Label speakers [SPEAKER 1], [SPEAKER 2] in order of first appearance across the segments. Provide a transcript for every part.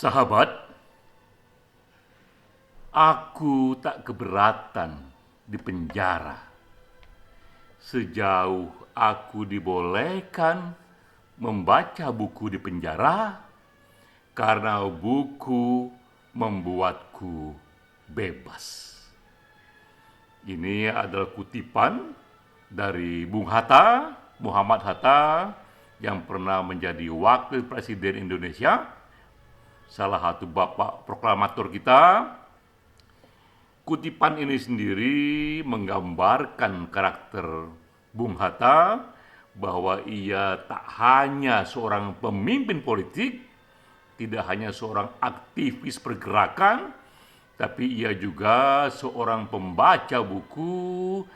[SPEAKER 1] Sahabat, aku tak keberatan di penjara sejauh aku dibolehkan membaca buku di penjara karena buku membuatku bebas. Ini adalah kutipan dari Bung Hatta, Muhammad Hatta, yang pernah menjadi wakil presiden Indonesia, salah satu bapak proklamator kita. Kutipan ini sendiri menggambarkan karakter Bung Hatta, bahwa ia tak hanya seorang pemimpin politik, tidak hanya seorang aktivis pergerakan, tapi ia juga seorang pembaca buku.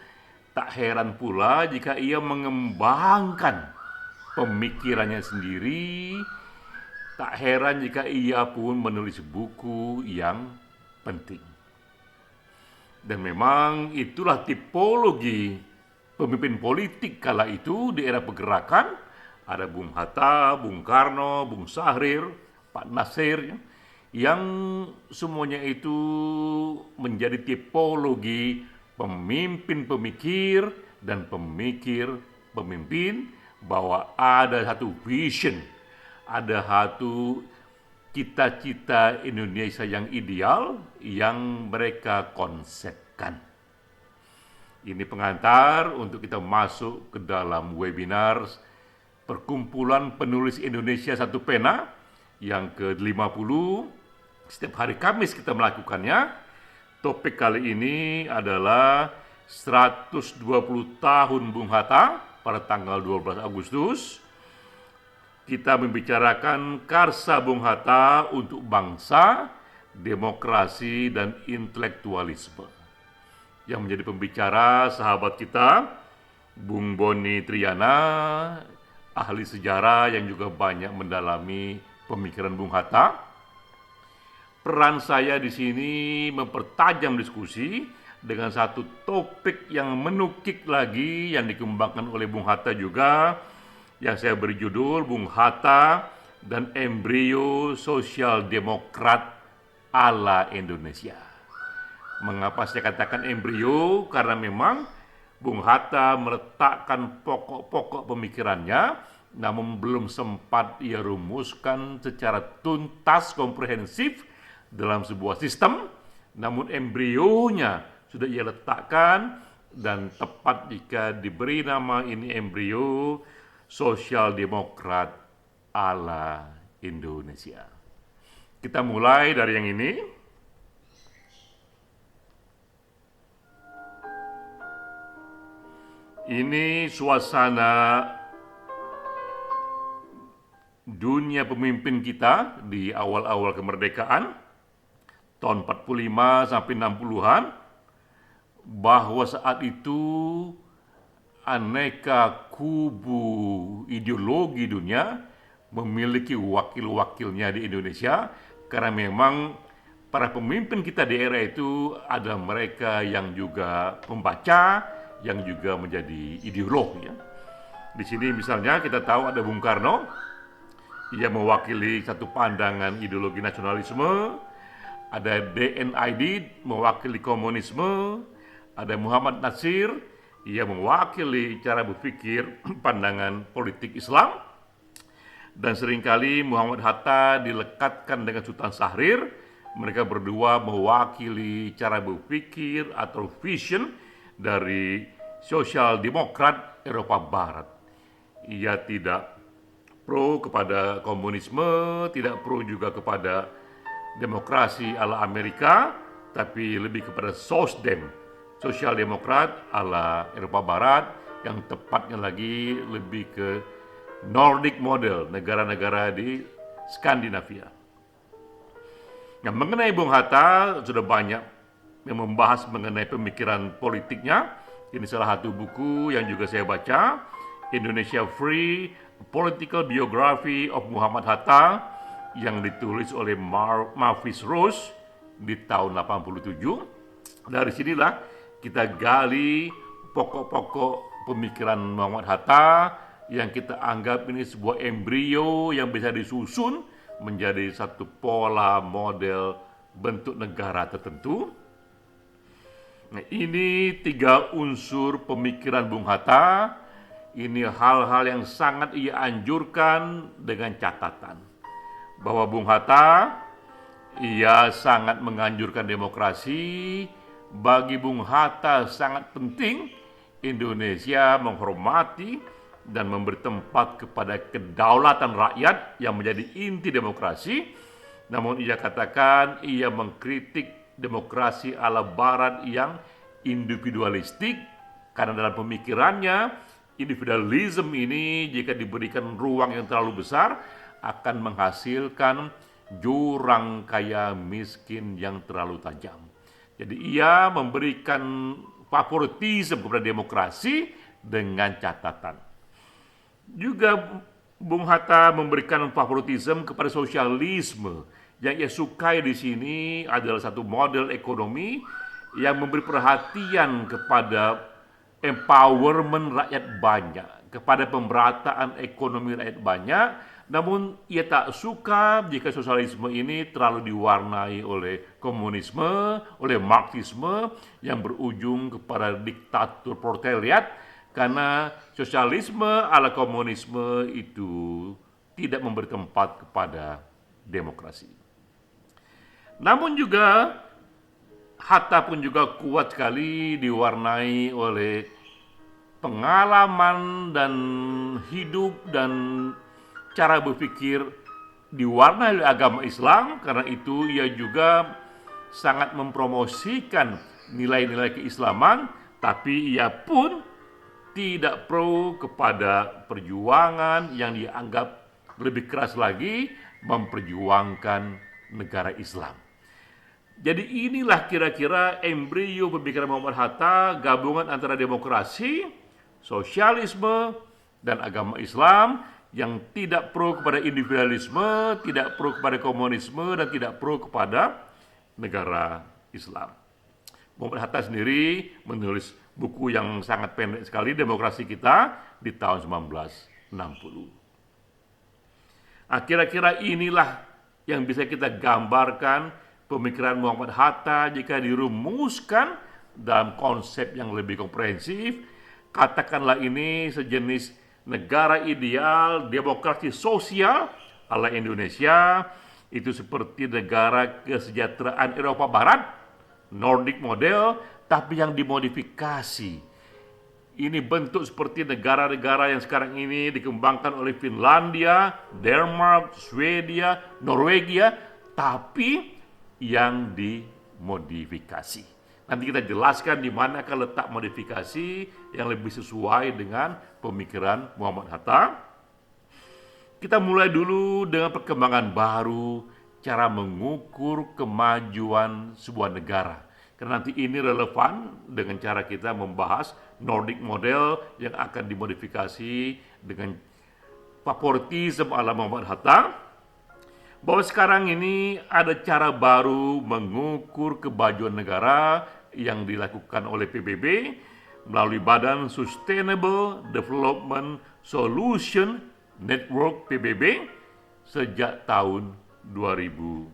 [SPEAKER 1] Tak heran pula jika ia mengembangkan pemikirannya sendiri. Tak heran jika ia pun menulis buku yang penting. Dan memang itulah tipologi pemimpin politik kala itu di era pergerakan. Ada Bung Hatta, Bung Karno, Bung Sahrir, Pak Nasir, yang semuanya itu menjadi tipologi pemimpin pemikir dan pemikir pemimpin, bahwa ada satu vision, ada satu cita-cita Indonesia yang ideal yang mereka konsepkan. Ini pengantar untuk kita masuk ke dalam webinar Perkumpulan Penulis Indonesia Satu Pena yang ke-50. Setiap hari Kamis kita melakukannya. Topik kali ini adalah 120 tahun Bung Hatta pada tanggal 12 Agustus. Kita membicarakan karsa Bung Hatta untuk bangsa, demokrasi, dan intelektualisme. Yang menjadi pembicara sahabat kita, Bung Boni Triana, ahli sejarah yang juga banyak mendalami pemikiran Bung Hatta. Peran saya di sini mempertajam diskusi dengan satu topik yang menukik lagi yang dikembangkan oleh Bung Hatta juga, yang saya beri judul Bung Hatta dan Embrio Sosial Demokrat ala Indonesia. Mengapa saya katakan embrio? Karena memang Bung Hatta meletakkan pokok-pokok pemikirannya, namun belum sempat ia rumuskan secara tuntas, komprehensif dalam sebuah sistem. Namun embrionya sudah ia letakkan, dan tepat jika diberi nama ini embrio Sosial Demokrat ala Indonesia. Kita mulai dari yang ini. Ini suasana dunia pemimpin kita di awal-awal kemerdekaan, tahun 45 sampai 60-an, bahwa saat itu aneka kubu ideologi dunia memiliki wakil-wakilnya di Indonesia, karena memang para pemimpin kita di era itu adalah mereka yang juga pembaca, yang juga menjadi ideolog. Ya. Di sini misalnya kita tahu ada Bung Karno, ia mewakili satu pandangan ideologi nasionalisme. Ada DNID mewakili komunisme. Ada Muhammad Nasir, ia mewakili cara berpikir pandangan politik Islam. Dan seringkali Muhammad Hatta dilekatkan dengan Sultan Syahrir. Mereka berdua mewakili cara berpikir atau vision dari sosial demokrat Eropa Barat. Ia tidak pro kepada komunisme, tidak pro juga kepada demokrasi ala Amerika, tapi lebih kepada SOSDEM, sosial demokrat ala Eropa Barat, yang tepatnya lagi lebih ke Nordic model, negara-negara di Skandinavia. Nah, mengenai Bung Hatta sudah banyak yang membahas mengenai pemikiran politiknya. Ini salah satu buku yang juga saya baca, Indonesia Free, A Political Biography of Muhammad Hatta, yang ditulis oleh Mavis Rose di tahun 87. Dari sinilah kita gali pokok-pokok pemikiran Muhammad Hatta yang kita anggap ini sebuah embrio yang bisa disusun menjadi satu pola model bentuk negara tertentu. Nah, ini 3 unsur pemikiran Bung Hatta. Ini hal-hal yang sangat ia anjurkan dengan catatan bahwa Bung Hatta ia sangat menganjurkan demokrasi. Bagi Bung Hatta sangat penting Indonesia menghormati dan memberi tempat kepada kedaulatan rakyat yang menjadi inti demokrasi. Namun ia katakan ia mengkritik demokrasi ala barat yang individualistik, karena dalam pemikirannya individualisme ini jika diberikan ruang yang terlalu besar akan menghasilkan jurang kaya miskin yang terlalu tajam. Jadi ia memberikan favoritisme kepada demokrasi dengan catatan. Juga Bung Hatta memberikan favoritisme kepada sosialisme. Yang ia sukai di sini adalah satu model ekonomi yang memberi perhatian kepada empowerment rakyat banyak, kepada pemerataan ekonomi rakyat banyak. Namun ia tak suka jika sosialisme ini terlalu diwarnai oleh komunisme, oleh marxisme yang berujung kepada diktatur proletariat, karena sosialisme ala komunisme itu tidak memberi tempat kepada demokrasi. Namun juga Hatta pun juga kuat sekali diwarnai oleh pengalaman dan hidup dan cara berpikir diwarnai oleh agama Islam. Karena itu ia juga sangat mempromosikan nilai-nilai keislaman, tapi ia pun tidak pro kepada perjuangan yang dianggap lebih keras lagi, memperjuangkan negara Islam. Jadi inilah kira-kira embrio pemikiran Muhammad Hatta, gabungan antara demokrasi, sosialisme, dan agama Islam yang tidak pro kepada individualisme, tidak pro kepada komunisme, dan tidak pro kepada negara Islam. Muhammad Hatta sendiri menulis buku yang sangat pendek sekali, Demokrasi Kita, di tahun 1960. Nah, kira-kira inilah yang bisa kita gambarkan pemikiran Muhammad Hatta jika dirumuskan dalam konsep yang lebih komprehensif. Katakanlah ini sejenis negara ideal demokrasi sosial ala Indonesia, itu seperti negara kesejahteraan Eropa Barat, Nordic model, tapi yang dimodifikasi. Ini bentuk seperti negara-negara yang sekarang ini dikembangkan oleh Finlandia, Denmark, Swedia, Norwegia, tapi yang dimodifikasi. Nanti kita jelaskan di manakah letak modifikasi yang lebih sesuai dengan pemikiran Muhammad Hatta. Kita mulai dulu dengan perkembangan baru, cara mengukur kemajuan sebuah negara. Karena nanti ini relevan dengan cara kita membahas Nordic model yang akan dimodifikasi dengan favoritisme ala Muhammad Hatta. Bahwa sekarang ini ada cara baru mengukur kemajuan negara yang dilakukan oleh PBB melalui Badan Sustainable Development Solution Network PBB sejak tahun 2012.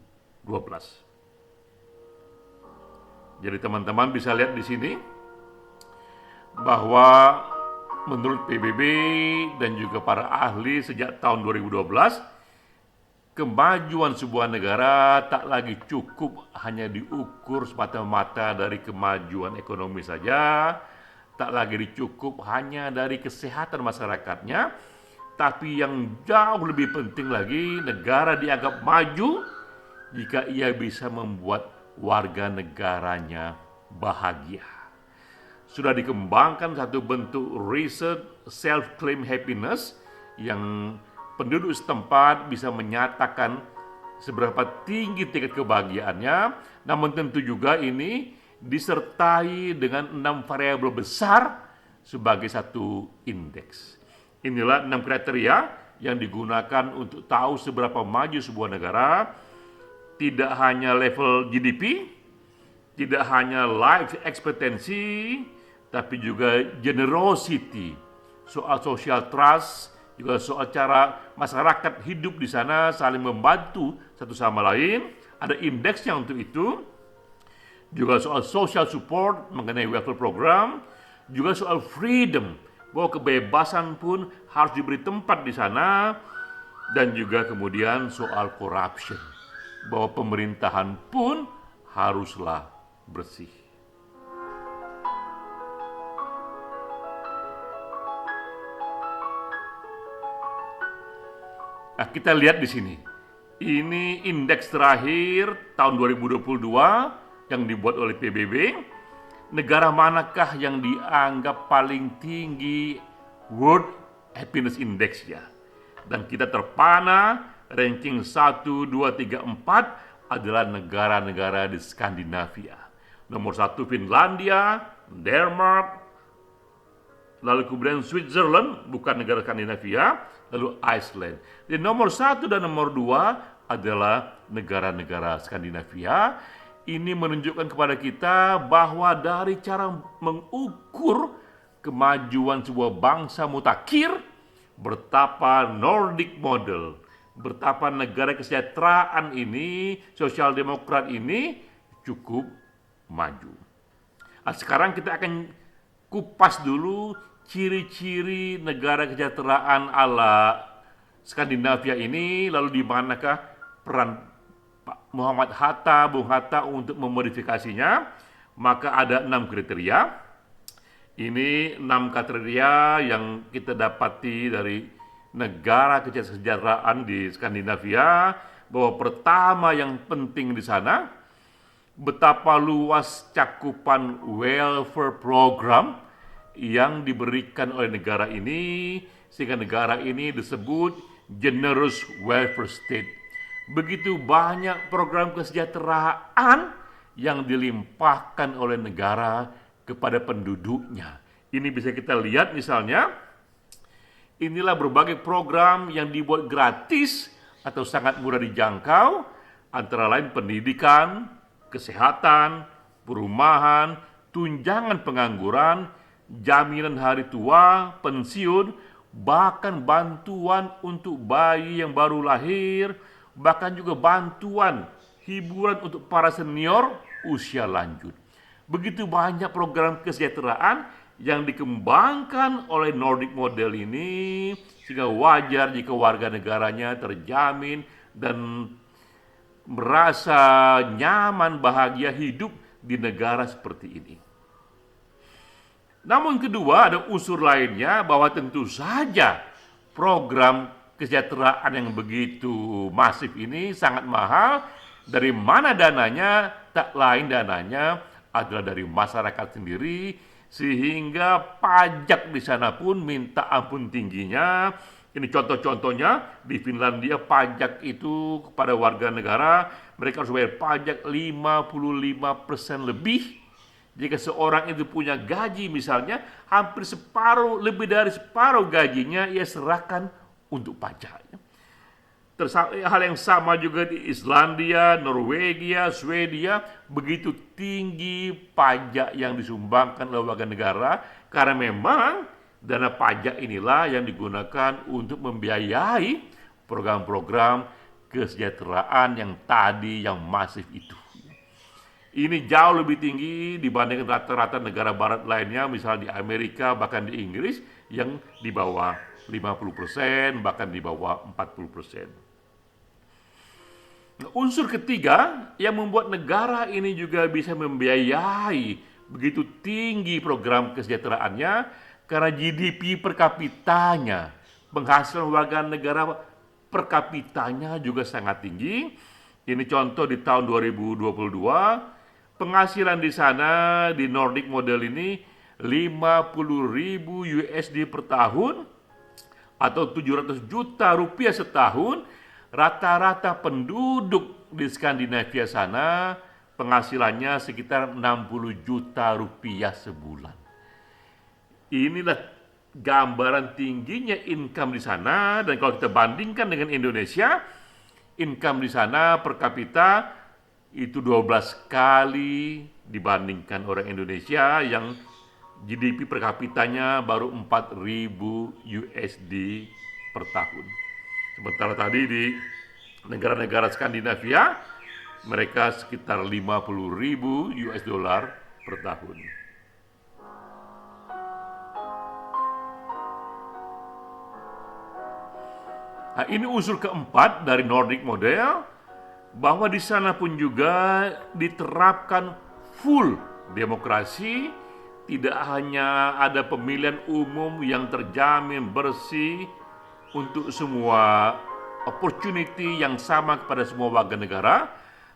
[SPEAKER 1] Jadi teman-teman bisa lihat di sini bahwa menurut PBB dan juga para ahli sejak tahun 2012, kemajuan sebuah negara tak lagi cukup hanya diukur semata-mata dari kemajuan ekonomi saja, tak lagi dicukup hanya dari kesehatan masyarakatnya, tapi yang jauh lebih penting lagi, negara dianggap maju jika ia bisa membuat warga negaranya bahagia. Sudah dikembangkan satu bentuk riset self-claim happiness yang penduduk setempat bisa menyatakan seberapa tinggi tingkat kebahagiaannya, namun tentu juga ini disertai dengan 6 variabel besar sebagai satu indeks. Inilah 6 kriteria yang digunakan untuk tahu seberapa maju sebuah negara. Tidak hanya level GDP, tidak hanya life expectancy, tapi juga generosity, soal social trust juga soal cara masyarakat hidup di sana saling membantu satu sama lain, ada indeksnya untuk itu. Juga soal social support mengenai welfare program, juga soal freedom, bahwa kebebasan pun harus diberi tempat di sana, dan juga kemudian soal corruption, bahwa pemerintahan pun haruslah bersih. Nah, kita lihat di sini. Ini indeks terakhir tahun 2022 yang dibuat oleh PBB. Negara manakah yang dianggap paling tinggi World Happiness Index ya? Dan kita terpana ranking 1, 2, 3, 4 adalah negara-negara di Skandinavia. Nomor 1 Finlandia, Denmark, lalu kemudian Switzerland, bukan negara Skandinavia, lalu Iceland. Jadi nomor 1 dan nomor 2 adalah negara-negara Skandinavia. Ini menunjukkan kepada kita bahwa dari cara mengukur kemajuan sebuah bangsa mutakhir, betapa Nordic model, betapa negara kesejahteraan ini, sosial demokrat ini cukup maju. Nah, sekarang kita akan kupas dulu ciri-ciri negara kesejahteraan ala Skandinavia ini, lalu di manakah peran Pak Muhammad Hatta, Bung Hatta untuk memodifikasinya. Maka ada 6 kriteria. Ini 6 kriteria yang kita dapati dari negara kesejahteraan di Skandinavia, bahwa pertama yang penting di sana, betapa luas cakupan welfare program yang diberikan oleh negara ini, sehingga negara ini disebut generous welfare state. Begitu banyak program kesejahteraan yang dilimpahkan oleh negara kepada penduduknya. Ini bisa kita lihat misalnya, inilah berbagai program yang dibuat gratis atau sangat mudah dijangkau, antara lain pendidikan, kesehatan, perumahan, tunjangan pengangguran, jaminan hari tua, pensiun, bahkan bantuan untuk bayi yang baru lahir, bahkan juga bantuan hiburan untuk para senior usia lanjut. Begitu banyak program kesejahteraan yang dikembangkan oleh Nordic model ini, sehingga wajar jika warga negaranya terjamin dan merasa nyaman, bahagia hidup di negara seperti ini. Namun kedua, ada unsur lainnya, bahwa tentu saja program kesejahteraan yang begitu masif ini sangat mahal. Dari mana dananya? Tak lain dananya adalah dari masyarakat sendiri, sehingga pajak di sana pun minta ampun tingginya. Ini contoh-contohnya, di Finlandia pajak itu kepada warga negara, mereka harus bayar pajak 55% lebih. Jika seorang itu punya gaji misalnya, hampir separuh, lebih dari separuh gajinya ia serahkan untuk pajak. Hal yang sama juga di Islandia, Norwegia, Swedia, begitu tinggi pajak yang disumbangkan oleh warga negara, karena memang dana pajak inilah yang digunakan untuk membiayai program-program kesejahteraan yang tadi yang masif itu. Ini jauh lebih tinggi dibandingkan rata-rata negara barat lainnya, misalnya di Amerika, bahkan di Inggris, yang di bawah 50%, bahkan di bawah 40%. Unsur ketiga yang membuat negara ini juga bisa membiayai begitu tinggi program kesejahteraannya, karena GDP per kapitanya, penghasilan warga negara per kapitanya juga sangat tinggi. Ini contoh di tahun 2022, penghasilan di sana di Nordic model ini 50.000 USD per tahun atau 700 juta rupiah setahun. Rata-rata penduduk di Skandinavia sana penghasilannya sekitar 60 juta rupiah sebulan. Inilah gambaran tingginya income di sana, dan kalau kita bandingkan dengan Indonesia, income di sana per kapita itu 12 kali dibandingkan orang Indonesia yang GDP per kapitanya baru 4.000 USD per tahun. Sementara tadi di negara-negara Skandinavia, mereka sekitar 50.000 US dollar per tahun. Nah, ini unsur keempat dari Nordic model, bahwa di sana pun juga diterapkan full demokrasi, tidak hanya ada pemilihan umum yang terjamin bersih untuk semua opportunity yang sama kepada semua warga negara,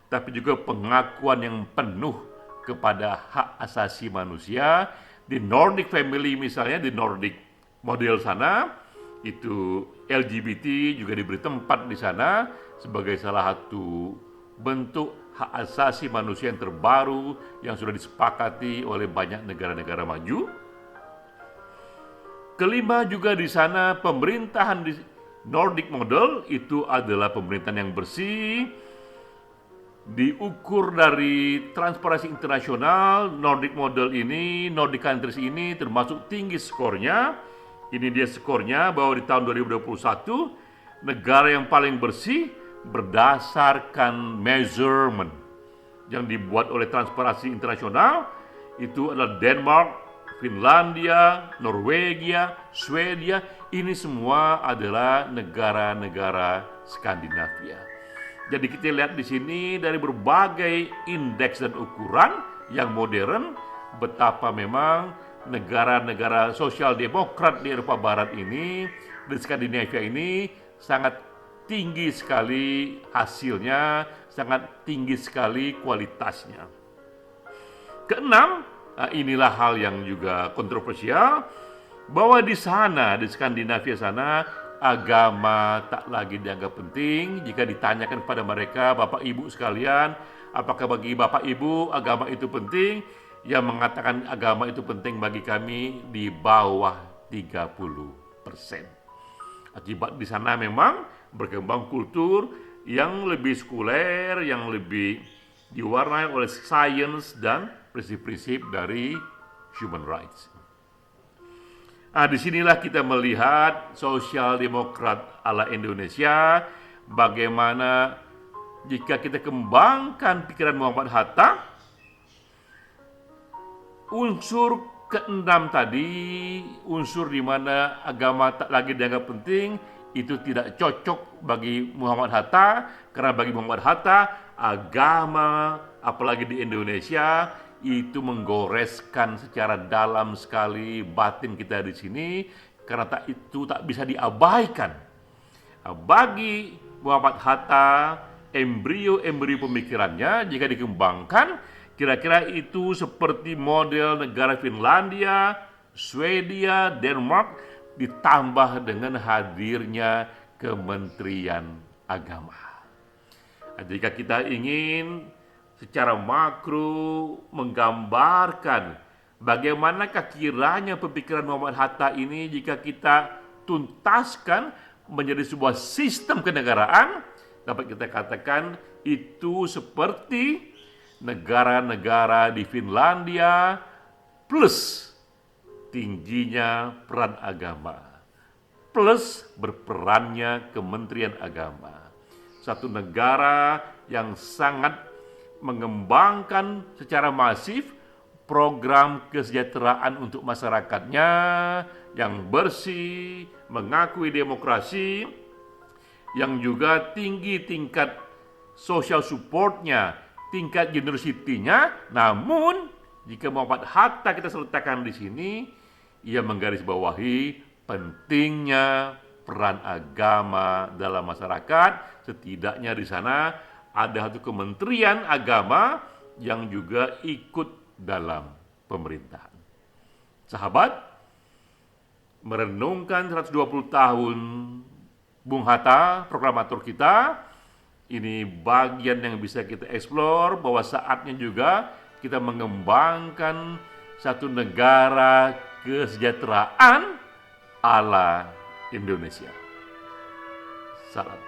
[SPEAKER 1] tapi juga pengakuan yang penuh kepada hak asasi manusia. Di Nordic family misalnya, di Nordic model sana, itu LGBT juga diberi tempat di sana sebagai salah satu bentuk hak asasi manusia yang terbaru yang sudah disepakati oleh banyak negara-negara maju. Kelima, juga di sana pemerintahan di Nordic model itu adalah pemerintahan yang bersih, diukur dari Transparansi Internasional. Nordic model ini, Nordic countries ini termasuk tinggi skornya. Ini dia skornya, bahwa di tahun 2021 negara yang paling bersih berdasarkan measurement yang dibuat oleh Transparansi Internasional itu adalah Denmark, Finlandia, Norwegia, Swedia. Ini semua adalah negara-negara Skandinavia. Jadi kita lihat di sini dari berbagai indeks dan ukuran yang modern, betapa memang negara-negara sosial demokrat di Eropa Barat ini, di Skandinavia ini sangat tinggi sekali hasilnya, sangat tinggi sekali kualitasnya. Keenam, inilah hal yang juga kontroversial, bahwa di sana, di Skandinavia sana, agama tak lagi dianggap penting. Jika ditanyakan kepada mereka, Bapak Ibu sekalian, apakah bagi Bapak Ibu agama itu penting? Yang mengatakan agama itu penting bagi kami di bawah 30%. Akibat di sana memang berkembang kultur yang lebih sekuler, yang lebih diwarnai oleh sains dan prinsip-prinsip dari human rights. Nah, disinilah kita melihat sosial demokrat ala Indonesia, bagaimana jika kita kembangkan pikiran Muhammad Hatta, unsur keenam tadi, unsur di mana agama tak lagi dianggap penting, itu tidak cocok bagi Muhammad Hatta, karena bagi Muhammad Hatta, agama, apalagi di Indonesia, itu menggoreskan secara dalam sekali batin kita di sini, karena itu tak bisa diabaikan. Bagi Muhammad Hatta, embrio-embrio pemikirannya jika dikembangkan, kira-kira itu seperti model negara Finlandia, Swedia, Denmark, ditambah dengan hadirnya Kementerian Agama. Jika kita ingin secara makro menggambarkan bagaimanakah kiranya pemikiran Muhammad Hatta ini jika kita tuntaskan menjadi sebuah sistem kenegaraan, dapat kita katakan itu seperti negara-negara di Finlandia plus tingginya peran agama, plus berperannya Kementerian Agama. Satu negara yang sangat mengembangkan secara masif program kesejahteraan untuk masyarakatnya yang bersih, mengakui demokrasi, yang juga tinggi tingkat social supportnya, tingkat generosity-nya. Namun jika Muhammad Hatta kita letakkan di sini, ia menggarisbawahi pentingnya peran agama dalam masyarakat. Setidaknya di sana ada satu kementerian agama yang juga ikut dalam pemerintahan. Sahabat, merenungkan 120 tahun Bung Hatta, proklamator kita, ini bagian yang bisa kita eksplor, bahwa saatnya juga kita mengembangkan satu negara kesejahteraan ala Indonesia. Salam.